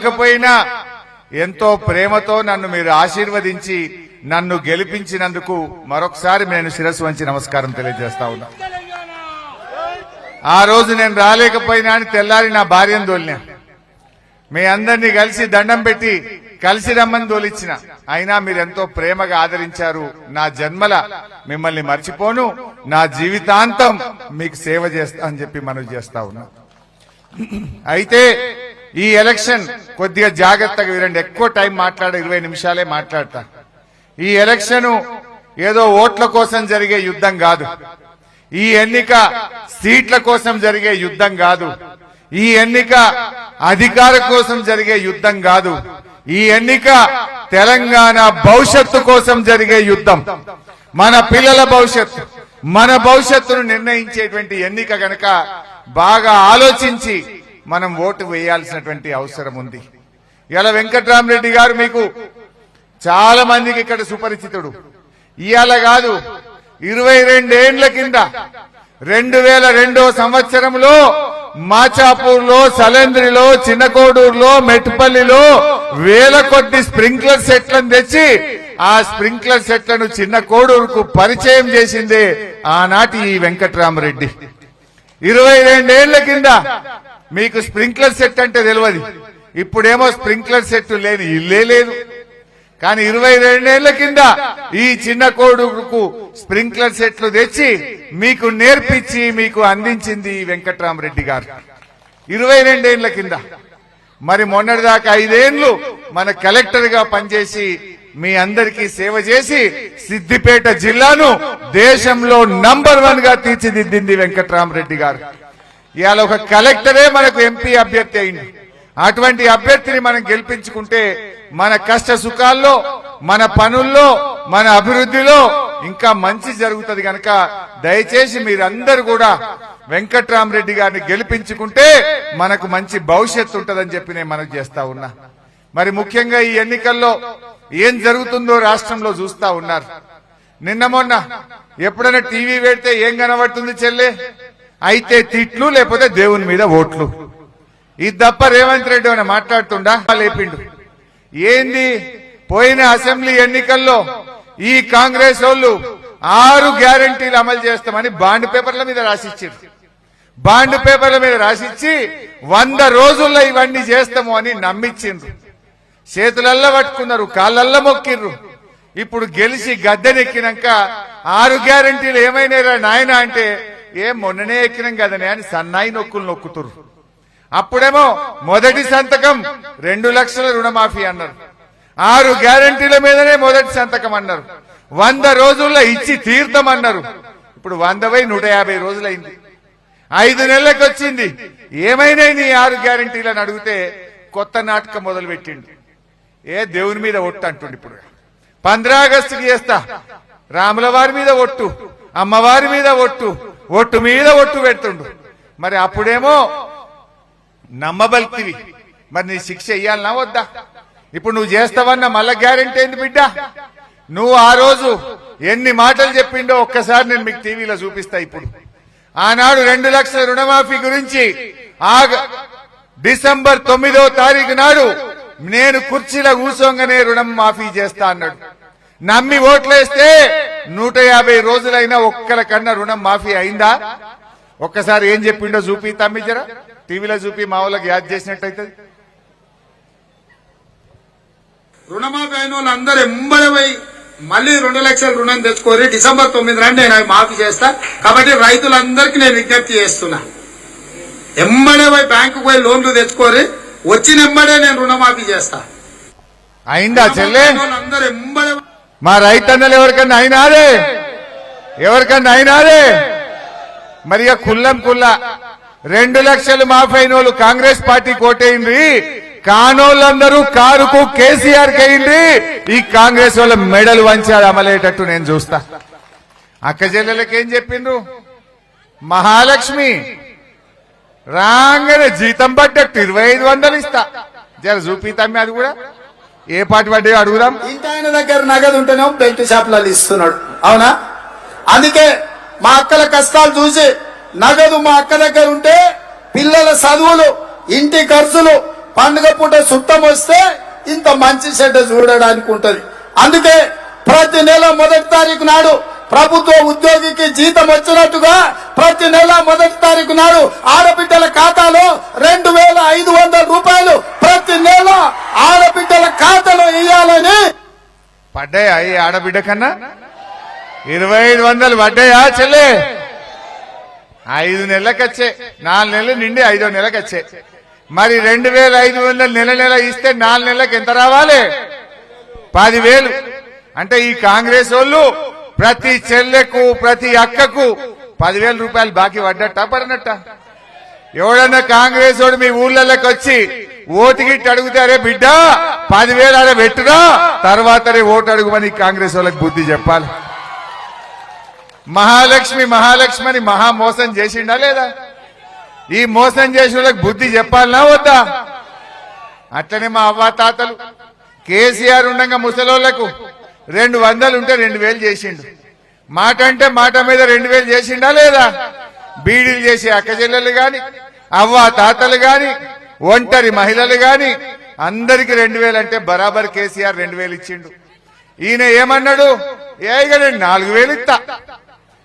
కాకపోయినా ఎంతో ప్రేమతో నన్ను మీరు ఆశీర్వదించి నన్ను గెలిపించినందుకు మరొకసారి నేను శిరస్సు వంచి నమస్కారం తెలియజేస్తా ఉన్నా. ఆ రోజు నేను రాలేకపోయినా అని తెల్లారి నా భార్యను తోలినా, మీ అందరినీ కలిసి దండం పెట్టి కలిసి రమ్మని తోలిచ్చిన. అయినా మీరెంతో ప్రేమగా ఆదరించారు. నా జన్మల మిమ్మల్ని మర్చిపోను, నా జీవితాంతం మీకు సేవ చేస్తా అని చెప్పి మనవి చేస్తా ఉన్నా. అయితే ఈ ఎలక్షన్ కొద్దిగా జాగ్రత్తగా వినండి. ఎక్కువ టైం మాట్లాడ 20 నిమిషాలే మాట్లాడతా. ఈ ఎలక్షన్ ఏదో ఓట్ల కోసం జరిగే యుద్ధం కాదు. ఈ ఎన్నిక సీట్ల కోసం జరిగే యుద్ధం కాదు. ఈ ఎన్నిక అధికార కోసం జరిగే యుద్ధం కాదు. ఈ ఎన్నిక తెలంగాణ భవిష్యత్తు కోసం జరిగే యుద్ధం. మన పిల్లల భవిష్యత్తు, మన భవిష్యత్తును నిర్ణయించేటువంటి ఎన్నిక గనక బాగా ఆలోచించి మనం ఓటు వేయాల్సినటువంటి అవసరం ఉంది. ఇలా వెంకట్రామరెడ్డి గారు మీకు చాలా మందికి ఇక్కడ సుపరిచితుడు. ఇవాళ కాదు, 22 ఏండ్ల కింద 2002 సంవత్సరంలో మాచాపూర్లో, సలేంద్రిలో, చిన్నకోడూరులో, మెట్టుపల్లిలో వేల కొద్ది స్ప్రింక్లర్ సెట్లను తెచ్చి ఆ స్ప్రింక్లర్ సెట్లను చిన్న కోడూరుకు పరిచయం చేసిందే ఆనాటి ఈ వెంకట్రామరెడ్డి. 22 ఏండ్ల కింద మీకు స్ప్రింక్లర్ సెట్ అంటే తెలియదు. ఇప్పుడేమో స్ప్రింక్లర్ సెట్ లేని ఇల్లే లేదు. కానీ 22 ఏళ్ల కింద ఈ చిన్న కోడుకు స్ప్రింక్లర్ సెట్లు తెచ్చి మీకు నేర్పించి మీకు అందించింది వెంకట్రామరెడ్డి గారు 22 ఏళ్ల కింద. మరి మొన్నటిదాకా 5 ఏళ్లు మన కలెక్టర్ గా పనిచేసి మీ అందరికీ సేవ చేసి సిద్దిపేట జిల్లాను దేశంలో నంబర్ 1 గా తీర్చిదిద్దింది వెంకట్రామరెడ్డి గారు. ఇవాళ ఒక కలెక్టరే మనకు ఎంపీ అభ్యర్థి అయింది. అటువంటి అభ్యర్థిని మనం గెలిపించుకుంటే మన కష్ట సుఖాల్లో, మన పనుల్లో, మన అభివృద్ధిలో ఇంకా మంచి జరుగుతుంది. కనుక దయచేసి మీరందరూ కూడా వెంకట్రామరెడ్డి గారిని గెలిపించుకుంటే మనకు మంచి భవిష్యత్తు ఉంటుందని చెప్పి నేను మనకు చేస్తా ఉన్నా. మరి ముఖ్యంగా ఈ ఎన్నికల్లో ఏం జరుగుతుందో రాష్ట్రంలో చూస్తా ఉన్నారు. నిన్న మొన్న ఎప్పుడైనా టీవీ పెడితే ఏం కనబడుతుంది చెల్లె? అయితే తిట్లు, లేకపోతే దేవుని మీద ఓట్లు. ఇది తప్ప రేవంత్ రెడ్డి అని మాట్లాడుతుండా? లేపిండు. ఏంది? పోయిన అసెంబ్లీ ఎన్నికల్లో ఈ కాంగ్రెస్ వాళ్ళు 6 గ్యారంటీలు అమలు చేస్తామని బాండ్ పేపర్ల మీద రాసిచ్చారు. బాండ్ పేపర్ల మీద రాసిచ్చి 100 రోజుల్లో ఇవన్నీ చేస్తాము అని నమ్మించిండ్రు. చేతులల్లో పట్టుకున్నారు, కాళ్ళల్లో మొక్కిర్రు. ఇప్పుడు గెలిచి గద్దెనెక్కినాక 6 గ్యారంటీలు ఏమైనా నాయన అంటే మొన్ననే ఎక్కినాం కదనే అని సన్నాయి నొక్కులు నొక్కుతురు. అప్పుడేమో మొదటి సంతకం 2 లక్షల రుణమాఫీ అన్నారు. 6 గ్యారంటీల మీదనే మొదటి సంతకం అన్నారు. 100 రోజుల్లో ఇచ్చి తీర్థమన్నారు. ఇప్పుడు 100/150 రోజులైంది. 5 నెలలకు వచ్చింది. ఏమైనా నీ 6 గ్యారంటీలను అడిగితే కొత్త నాటకం మొదలు పెట్టిండు. దేవుని మీద ఒట్టు అంటుండు. ఇప్పుడు 15 ఆగస్టుకి చేస్తా, రాముల వారి మీద ఒట్టు, అమ్మవారి మీద ఒట్టు, ఒట్టు మీద ఒట్టు పెడుతుండు. మరి అప్పుడేమో నమ్మబలితివి. మరి నీ శిక్ష ఇయ్యాలనా వద్దా? ఇప్పుడు నువ్వు చేస్తావన్నా మళ్ళా గ్యారెంటీ ఏంది బిడ్డ? నువ్వు ఆ రోజు ఎన్ని మాటలు చెప్పిండో ఒక్కసారి నేను మీకు టీవీలో చూపిస్తా. ఇప్పుడు ఆనాడు 2 లక్షల రుణమాఫీ గురించి డిసెంబర్ 9వ తారీఖు నాడు నేను కుర్చీలో కూర్చోగానే రుణం మాఫీ చేస్తా అన్నాడు. నమ్మి ఓట్లేస్తే 150 రోజులైనా ఒక్కల కన్నా రుణం మాఫీ అయిందా? ఒక్కసారి ఏం చెప్పిండో చూపి తమ్మి, జరా టీవీలో చూపి మా వాళ్ళకి యాద్ చేసినట్టయితే. రుణమాఫీ అయిన వాళ్ళందరూ ఎంబడమై మళ్ళీ 2 లక్షల రుణం తెచ్చుకోరి, డిసెంబర్ 9 నాడు నేను అవి మాఫీ చేస్తా. కాబట్టి రైతులందరికీ నేను విజ్ఞప్తి చేస్తున్నా, ఎంబడే బ్యాంకు పోయి లోన్లు తెచ్చుకోరి, వచ్చిన ఎంబడే నేను రుణమాఫీ చేస్తా. అయిందా చెల్లె? అందరూ ఎంబడే మా రైతన్నలు ఎవరికన్నా అయినారే? ఎవరికన్నా అయినారే? మరి కుల్లం కుల్ల 2 లక్షలు మాఫీ అయిన వాళ్ళు కాంగ్రెస్ పార్టీ కోటేయండి, కానోళ్ళందరూ కారుకు కేసీఆర్ కేయండి. ఈ కాంగ్రెస్ వాళ్ళ మెడలు వంచారు అమలేటట్టు నేను చూస్తా. అక్క చెల్లెలకి ఏం చెప్పిండ్రు? మహాలక్ష్మి రాగానే జీతం పడ్డట్టు 2500 ఇస్తా. జర చూపితాం. అది కూడా ఏ పాటి పడ్డా అడుగుదాం. ఇంటి ఆయన దగ్గర నగదు ఉంటేనేమో బెల్ట్ షాప్లలో ఇస్తున్నాడు. అవునా? అందుకే మా అక్కల కష్టాలు చూసి నగదు మా అక్క దగ్గర ఉంటే పిల్లల చదువులు, ఇంటి ఖర్చులు, పండుగ పూట సుట్టం వస్తే ఇంత మంచి చెడ్డ చూడడానికి ఉంటది. అందుకే ప్రతి నెల 1వ తారీఖు నాడు ప్రభుత్వ ఉద్యోగికి జీతం వచ్చినట్టుగా ప్రతి నెల 1వ తారీఖు నాడు ఆడబిడ్డల ఖాతాలో 2,500 రూపాయలు ప్రతి నెల ఆడబిడ్డల ఖాతాలో వేయాలని. పడ్డాయా ఈ ఆడబిడ్డ కన్నా 2,500 పడ్డాయా చెల్లె? 5 నెలలకు వచ్చే, 4 నెలలు నిండి 5వ నెలకు వచ్చే. మరి 2,500 నెల నెల ఇస్తే 4 నెలలకు ఎంత రావాలి? 10,000. అంటే ఈ కాంగ్రెస్ వాళ్ళు ప్రతి చెల్లెకు ప్రతి అక్కకు 10,000 రూపాయలు బాకీ పడ్డట్టా పడినట్ట? ఎవడన్నా కాంగ్రెస్ వాడు మీ ఊళ్ళకి వచ్చి ఓటుకి అడుగుతారే బిడ్డ 10,000 ఆడ పెట్టురా తర్వాతనే ఓటు అడుగుమని కాంగ్రెస్ వాళ్ళకి బుద్ధి చెప్పాలి. మహాలక్ష్మి మహాలక్ష్మి అని మహా మోసం చేసిండా లేదా? ఈ మోసం చేసిన వాళ్ళకి బుద్ధి చెప్పాలనా వద్దా? అట్లనే మా అవ్వ తాతలు కేసీఆర్ ఉండగా ముసలోళ్లకు 200 ఉంటే 2,000 చేసిండు. మాట అంటే మాట మీద 2,000 చేసిండా లేదా? బీడీలు చేసే అక్క చెల్లెలు గాని, అవ్వ తాతలు గాని, ఒంటరి మహిళలు గాని అందరికి 2,000 అంటే బరాబర్ కేసీఆర్ 2,000 ఇచ్చిండు. ఈయన ఏమన్నాడు? ఏగా నేను 4,000 ఇస్తా,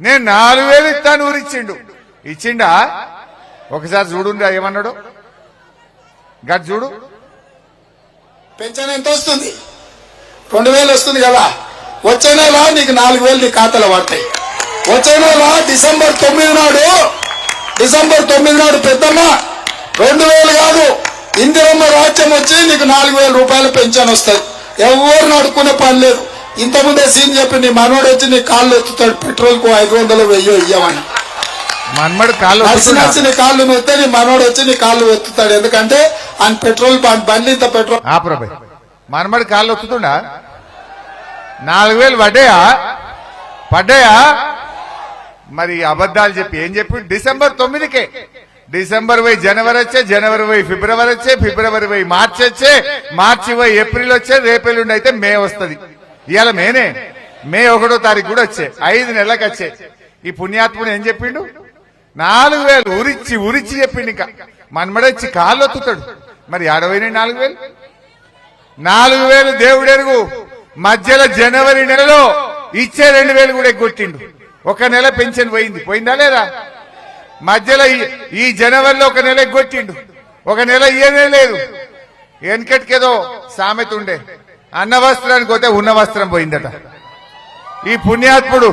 నేను 4,000 ఇస్తాను ఊరిచ్చిండు. ఇచ్చిండా? ఒకసారి చూడుండా ఏమన్నాడు గట్ చూడు. పెన్షన్ ఎంత వస్తుంది? 2,000 వస్తుంది కదా. వచ్చే నెల నీకు 4,000 నీ ఖాతాలో పడతాయి. వచ్చే నెల డిసెంబర్ 9 నాడు పెద్దమ్మ 2,000 కాదు, ఇందిరమ్మ రాజ్యం వచ్చి నీకు 4,000 రూపాయలు పెన్షన్ వస్తాయి. ఎవరిని అడుక్కునే పని లేదు. ఇంతకుముందే సీన్ చెప్పి నీ మనోడు వచ్చి నీ కాళ్ళు ఎత్తుతాడు, పెట్రోల్ కు 500 వెయ్యో ఇయ్యమని. మనమడు కాళ్ళు నచ్చి నీ కాళ్ళు ఎత్తే నీ మనోడు వచ్చి నీ కాళ్ళు ఎత్తుతాడు. ఎందుకంటే ఆయన పెట్రోల్ బండి ఇంత పెట్రోల్. మనమడి కాళ్ళు వస్తుందా? 4,000 పడ్డాయా? మరి అబద్ధాలు చెప్పి ఏం చెప్పి డిసెంబర్ 9కే డిసెంబర్ పోయి జనవరి వచ్చే, జనవరి పోయి ఫిబ్రవరి వచ్చే, ఫిబ్రవరి పోయి మార్చి వచ్చే, మార్చి పోయి ఏప్రిల్ వచ్చే, రేపెల్లుండి అయితే మే వస్తుంది. ఇవాళ మే 1వ తారీఖు కూడా వచ్చే, 5 నెలలకు వచ్చే. ఈ పుణ్యాత్ముడు ఏం చెప్పిండు? 4,000 ఉరిచ్చి చెప్పిండు. ఇంకా మనమడొచ్చి కాళ్ళు ఒత్తుతాడు. మరి ఆడపోయినాయి 4,000 దేవుడెరుగు. మధ్యలో జనవరి నెలలో ఇచ్చే 2,000 కూడా ఎగ్గొట్టిండు. ఒక నెల పెన్షన్ పోయిందా లేదా? మధ్యలో ఈ జనవరిలో ఒక నెల ఎగ్గొట్టిండు, ఒక నెల ఇయ్యనే లేదు. వెనకటికేదో సామెత ఉండే, అన్న వస్త్రానికి పోతే ఉన్న వస్త్రం పోయిందట. ఈ పుణ్యాత్ముడు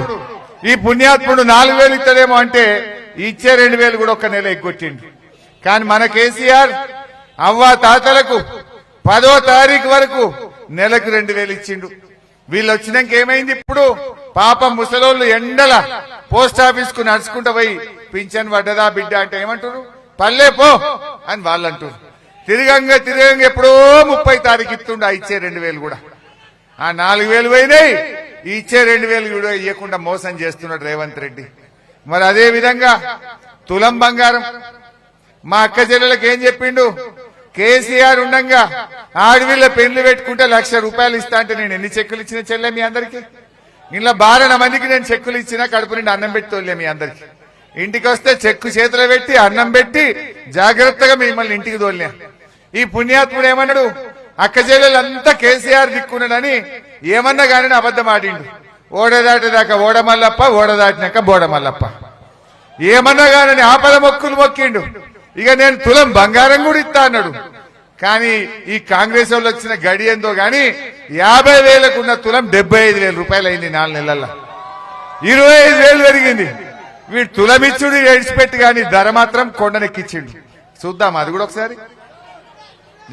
4,000 ఇస్తాడేమో అంటే ఇచ్చే 2,000 కూడా ఒక నెల ఎగ్గొట్టిండు. కానీ మన కేసీఆర్ అవ్వ తాతలకు 10వ తారీఖు వరకు నెలకు 2,000 ఇచ్చిండు. వీళ్ళు వచ్చినాక ఏమైంది? ఇప్పుడు పాపం ముసలోళ్ళు ఎండల పోస్ట్ ఆఫీస్ కు నడుచుకుంటూ పోయి పింఛన్ పడ్డదా బిడ్డ అంటే ఏమంటారు? పల్లె పో అని వాళ్ళు అంటారు. తిరగంగా ఎప్పుడో 30 తారీఖు ఇస్తుండ ఇచ్చే 2,000 కూడా. ఆ 4,000 పోయినాయి, ఇచ్చే 2,000 కూడా ఇవ్వకుండా మోసం చేస్తున్నాడు రేవంత్ రెడ్డి. మరి అదే విధంగా తులం బంగారం మా అక్క చెల్లెలకు ఏం చెప్పిండు? కేసీఆర్ ఉండంగా ఆడవిళ్ళ పెళ్లి పెట్టుకుంటే 1,00,000 రూపాయలు ఇస్తా అంటే నేను ఎన్ని చెక్కులు ఇచ్చిన చెల్లె మీ అందరికి? ఇలా 12 మందికి నేను చెక్కులు ఇచ్చినా కడుపు నిండి అన్నం పెట్టి తోలే మీ అందరికి. ఇంటికి వస్తే చెక్కు చేతిలో పెట్టి అన్నం పెట్టి జాగ్రత్తగా మిమ్మల్ని ఇంటికి తోలినా. ఈ పుణ్యాత్ముడు ఏమన్నాడు? అక్క చెల్లెలంతా కేసీఆర్ దిక్కున్నాడని ఏమన్నా కానీ అబద్ధం ఆడిండు. ఓడదాటిదాకా ఓడమల్లప్ప, ఓడదాటినాక బోడమల్లప్ప. ఏమన్నా కానీ ఆపద మొక్కులు మొక్కిండు. ఇక నేను తులం బంగారం కూడా ఇస్తా అన్నాడు. కానీ ఈ కాంగ్రెస్ వాళ్ళు వచ్చిన గడి ఏందో గాని 50,000 ఉన్న తులం 75,000 రూపాయలు అయింది 4 నెలల్లో. 25,000 పెరిగింది. వీడు తులమిచ్చుడు ఏడిచిపెట్టి గాని ధర మాత్రం కొండనెక్కిచ్చిండు. చూద్దాం అది కూడా ఒకసారి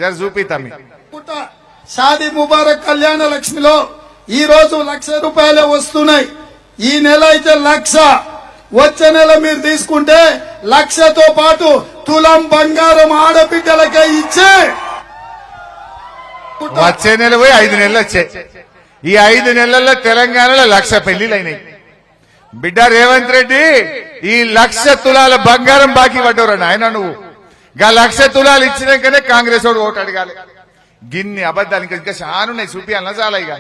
జర చూపితామి. షాదీ ముబారక్ కళ్యాణ లక్ష్మిలో ఈ రోజు 1,00,000 రూపాయలే వస్తున్నాయి. ఈ నెల అయితే 1,00,000. వచ్చే నెల మీరు తీసుకుంటే 1,00,000తో పాటు తులం బంగారం ఆడబిడ్డలకే ఇచ్చే. వచ్చే నెల పోయి 5 నెలలు వచ్చాయి. ఈ 5 నెలల్లో తెలంగాణలో 1,00,000 పెళ్లిళ్ళు అయినాయి. బిడ్డ రేవంత్ రెడ్డి ఈ 1,00,000 తులాల బంగారం బాకీ పడ్డవరా నాయన నువ్వు? 1,00,000 తులాలు ఇచ్చినాకనే కాంగ్రెస్ వాడు ఓటు అడగాలి. గిన్ని అబద్ధాలు ఇంకా చానున్నాయి, చూపియాలన్నా చాలా. ఇక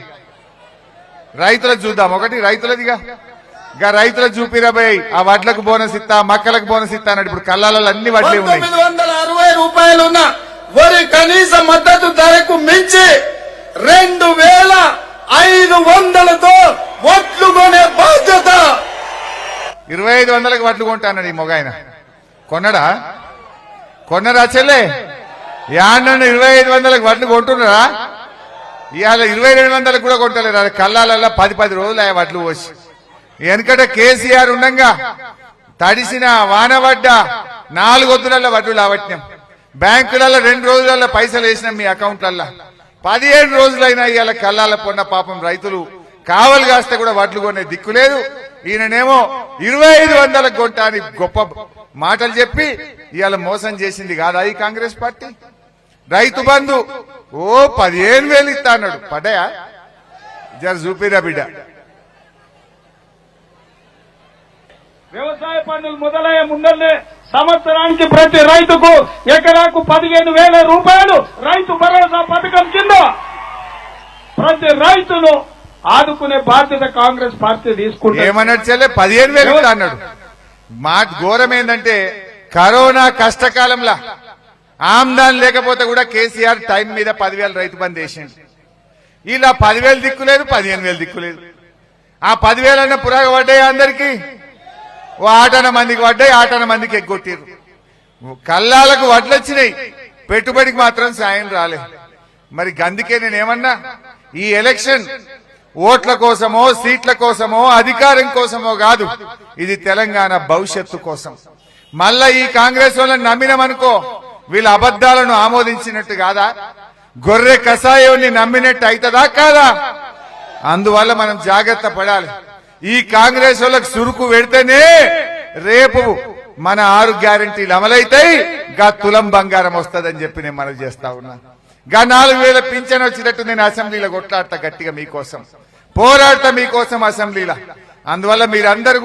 రైతులకు చూద్దాం. ఒకటి రైతులదిగా రైతులకు చూపిరాబాయ్. ఆ వడ్లకు బోనస్ ఇస్తా, మక్కలకు బోనస్ ఇస్తా అన్నాడు. ఇప్పుడు కళ్ళాలలో అన్ని వడ్లే ఉన్నాయి. 960 రూపాయలు ఉన్న వరి కనీస మద్దతు ధరకు మించి 2500తో వడ్లు కొనే బాధ్యత 2500కి వడ్లు కొంటానని ఈ మొగాయన కొన్నరా చెల్లె యాన్న 2500కి వడ్లు కొంటున్నారా ఇవాళ 2200లకు కూడా కొంటలేరు అది కళ్ళాలల్లా 10 రోజులు ఆ వడ్లు పోసి వెనకట కేసీఆర్ ఉండగా తడిసిన వానబడ్డ 4 వద్దులలో వడ్లు లావట్యం బ్యాంకులలో 2 రోజులలో పైసలు వేసినాం మీ అకౌంట్లల్లో 17 రోజులైనా ఇవాళ కళ్ళాల పొన్న పాపం రైతులు కావలు కాస్తే కూడా వడ్లు కొనే దిక్కు లేదు ఈయననేమో 2500లకు కొంటా అని గొప్ప మాటలు చెప్పి ఇవాళ మోసం చేసింది కాదా ఈ కాంగ్రెస్ పార్టీ రైతు బంధు 15,000 ఇస్తా అన్నాడు పడ్డాయా జర చూపిరా బిడ్డ వ్యవసాయ పనులు మొదలయ్యే ముందల్లే సంవత్సరానికి ప్రతి రైతుకు ఎకరాకు 15,000 రూపాయలు రైతు భరోసా పథకం కింద ప్రతి రైతును ఆదుకునే బాధ్యత కాంగ్రెస్ పార్టీ తీసుకుంటే ఏమన్నాడు చెల్లె 15,000 ఇస్తా అన్నాడు మాట ఘోరం ఏంటంటే కరోనా కష్టకాలంలో ఆమ్దాన్ లేకపోతే కూడా కేసీఆర్ టైం మీద 10,000 రైతు బంద్ వేసిండు ఇలా 10,000 దిక్కులేదు 15,000 దిక్కులేదు ఆ 10,000 అన్న పురాగ పడ్డాయి అందరికీ ఓ 8 మందికి పడ్డాయి 8 మందికి ఎగ్గొట్టారు కల్లాలకు వడ్లొచ్చినాయి పెట్టుబడికి మాత్రం సాయం రాలేదు మరి గందుకే నేనేమన్నా ఈ ఎలక్షన్ ఓట్ల కోసమో సీట్ల కోసమో అధికారం కోసమో కాదు ఇది తెలంగాణ భవిష్యత్తు కోసం మళ్ళా ఈ కాంగ్రెస్ వాళ్ళని నమ్మినామనుకో వీళ్ళ అబద్దాలను ఆమోదించినట్టు కాదా గొర్రె కషాయాన్ని నమ్మినట్టు అవుతుందా కాదా అందువల్ల మనం జాగ్రత్త పడాలి ఈ కాంగ్రెస్ వాళ్ళకి సురుకు పెడితేనే రేపు మన 6 గ్యారెంటీలు అమలైతాయి గా తులం బంగారం వస్తుందని చెప్పి నేను మనవి చేస్తా ఉన్నా గా 4,000 పింఛన్ వచ్చినట్టు నేను అసెంబ్లీలో కొట్లాడతా గట్టిగా మీకోసం పోరాడతా మీకోసం అసెంబ్లీలో అందువల్ల మీరందరూ